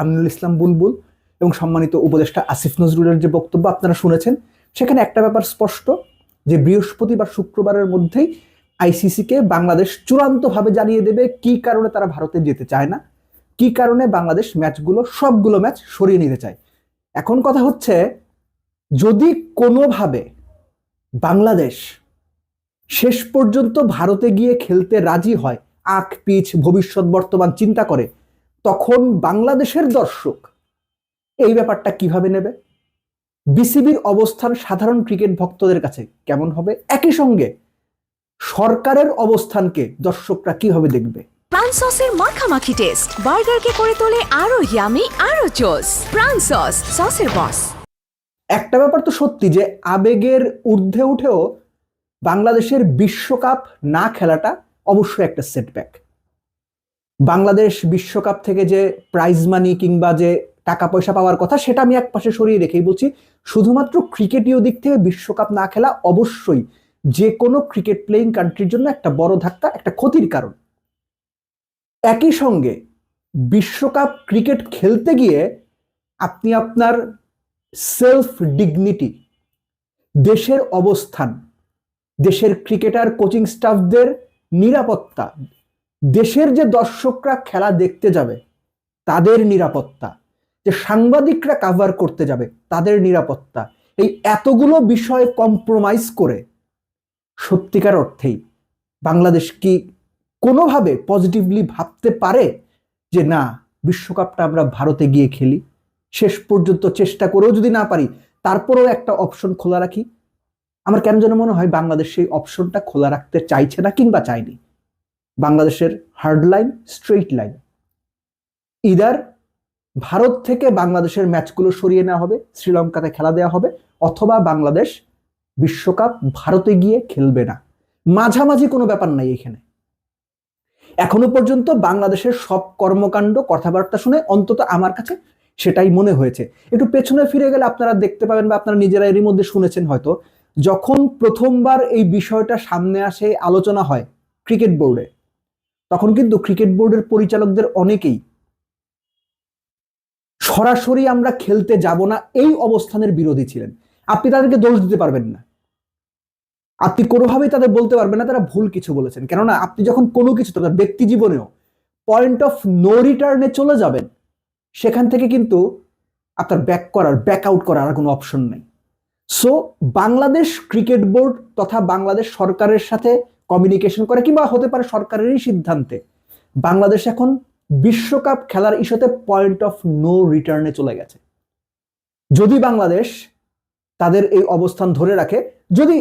আমিনুল ইসলাম বুলবুল এবং সম্মানিত উপদেষ্টা আসিফ নজরুলের যে বক্তব্য আপনারা শুনেছেন, সেখানে একটা ব্যাপার স্পষ্ট যে বৃহস্পতিবার শুক্রবারের মধ্যেই আইসিসিকে বাংলাদেশ চূড়ান্তভাবে জানিয়ে দেবে কি কারণে তারা ভারতে যেতে চায় না, কি কারণে বাংলাদেশ সবগুলো ম্যাচ সরিয়ে নিতে চায়। এখন কথা হচ্ছে, যদি কোনোভাবে বাংলাদেশ শেষ পর্যন্ত ভারতে গিয়ে খেলতে রাজি হয়, আখ পিচ ভবিষ্যৎ বর্তমান চিন্তা করে, তখন বাংলাদেশের দর্শক এই ব্যাপারটা কিভাবে নেবে? বিসিবির অবস্থান সাধারণ ক্রিকেট ভক্তদের কাছে কেমন হবে? একই সঙ্গে সরকারের অবস্থানকে দর্শকরা কিভাবে দেখবে? প্রাণ সসের মাখামাখি টেস্ট বার্গারকে করে তোলে আরো ইয়ামি আরো জোস। প্রাণ সস, সসের বস। একটা ব্যাপার তো সত্যি যে আবেগের ঊর্ধ্বে উঠেও বাংলাদেশের বিশ্বকাপ না খেলাটা অবশ্যই একটা সেটব্যাক। বাংলাদেশ বিশ্বকাপ থেকে যে প্রাইজ মানি কিংবা যে টাকা পয়সা পাওয়ার কথা, সেটা আমি একপাশে সরিয়ে রেখেই বলছি, শুধুমাত্র ক্রিকেটীয় দিক থেকে বিশ্বকাপ না খেলা অবশ্যই যে কোনো ক্রিকেট প্লেয়িং কান্ট্রির জন্য একটা বড় ধাক্কা, একটা ক্ষতির কারণ। একই সঙ্গে বিশ্বকাপ ক্রিকেট খেলতে গিয়ে আপনি আপনার সেলফ ডিগনিটি, দেশের অবস্থান, দেশের ক্রিকেটার কোচিং স্টাফদের নিরাপত্তা, দেশের যে দর্শকরা খেলা দেখতে যাবে তাদের নিরাপত্তা, যে সাংবাদিকরা কাভার করতে যাবে তাদের নিরাপত্তা, এই এতগুলো বিষয় কম্প্রোমাইজ করে সত্যিকার অর্থেই বাংলাদেশ কি কোনোভাবে পজিটিভলি ভাবতে পারে যে না, বিশ্বকাপটা আমরা ভারতে গিয়ে খেলি, শেষ পর্যন্ত চেষ্টা করেও যদি না পারি তারপরেও একটা অপশন খোলা রাখি? আমার কেন যেন মনে হয় বাংলাদেশ সেই অপশনটা খোলা রাখতে চাইছে না কিংবা চায়নি। বাংলাদেশের hard line, straight line, either Bharat থেকে বাংলাদেশের ম্যাচগুলো সরিয়ে নেওয়া হবে, শ্রীলঙ্কাতে খেলা দেওয়া হবে, অথবা বাংলাদেশ বিশ্বকাপ ভারতে গিয়ে খেলবে না। মাঝামাঝি কোনো ব্যাপার নাই এখানে। এখনো পর্যন্ত বাংলাদেশের সব কর্মকাণ্ড কথাবার্তা শুনে অন্তত আমার কাছে সেটাই মনে হয়েছে। একটু পেছনে ফিরে গেলে আপনারা দেখতে পাবেন বা আপনারা নিজেরা এরই মধ্যে শুনেছেন হয়তো, যখন প্রথমবার এই বিষয়টা সামনে আসে, আলোচনা হয় ক্রিকেট বোর্ডে, তখন কিন্তু ক্রিকেট বোর্ডের পরিচালকদের অনেকেই সরাসরি আমরা খেলতে যাব না এই অবস্থানের বিরোধী ছিলেন। আপনি তাদেরকে দোষ দিতে পারবেন না, আপনি কোনোভাবেই তাদের বলতে পারবেন না তারা ভুল কিছু বলেছেন, কেননা আপনি যখন কোনো কিছু, তাদের ব্যক্তি জীবনেও পয়েন্ট অফ নো রিটার্নে চলে যাবেন, সেখান থেকে কিন্তু আপনার ব্যাক আউট করার আর কোনো অপশন নেই। সো বাংলাদেশ ক্রিকেট বোর্ড তথা বাংলাদেশ সরকারের সাথে কমিউনিকেশন করে, কিংবা হতে পারে সরকারেরই সিদ্ধান্তে, বাংলাদেশ এখন বিশ্বকাপ খেলার ইস্যুতে পয়েন্ট অফ নো রিটার্নে চলে গেছে। যদি বাংলাদেশ তাদের এই অবস্থান ধরে রাখে, যদি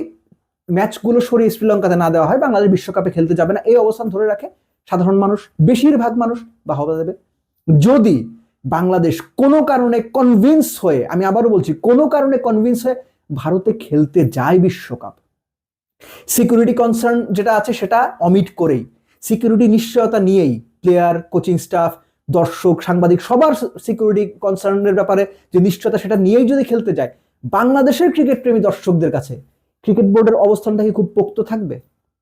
ম্যাচগুলো সরিয়ে শ্রীলঙ্কাতে না দেওয়া হয়, বাংলাদেশ বিশ্বকাপে খেলতে যাবে না, এই অবস্থান ধরে রাখে, সাধারণ মানুষ, বেশিরভাগ মানুষ বাহবা দেবে। যদি বাংলাদেশ কোনো কারণে কনভিন্স হয়ে, আমি আবারও বলছি, কোনো কারণে কনভিন্স হয়ে ভারতে খেলতে যায় বিশ্বকাপ, সিকিউরিটি কনসার্ন যেটা আছে সেটা অমিট করেই, সিকিউরিটি নিশ্চয়তা নিয়েই, প্লেয়ার, কোচিং স্টাফ, দর্শক, সাংবাদিক, সবার সিকিউরিটি কনসার্নের ব্যাপারে যে নিশ্চয়তা, সেটা নিয়েই যদি খেলতে যায়, বাংলাদেশের ক্রিকেট প্রেমী দর্শকদের কাছে ক্রিকেট বোর্ডের অবস্থানটা কি খুব পোক্ত থাকবে?